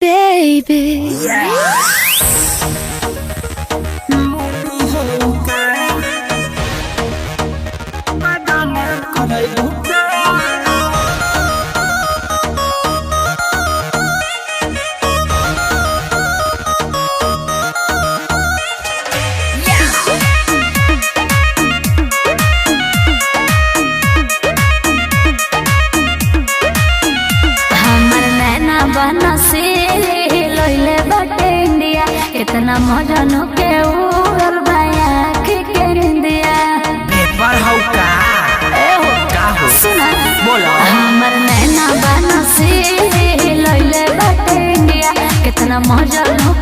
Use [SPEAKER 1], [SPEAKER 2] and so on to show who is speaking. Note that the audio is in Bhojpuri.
[SPEAKER 1] baby. से लइले बाटे इंडिया कितना मजनू के उड़ल बाया के इंडिया
[SPEAKER 2] पेपर हौ का हो
[SPEAKER 1] सुना
[SPEAKER 2] बोला
[SPEAKER 1] हमर नैना बना से लइले बाटे इंडिया कितना मजनू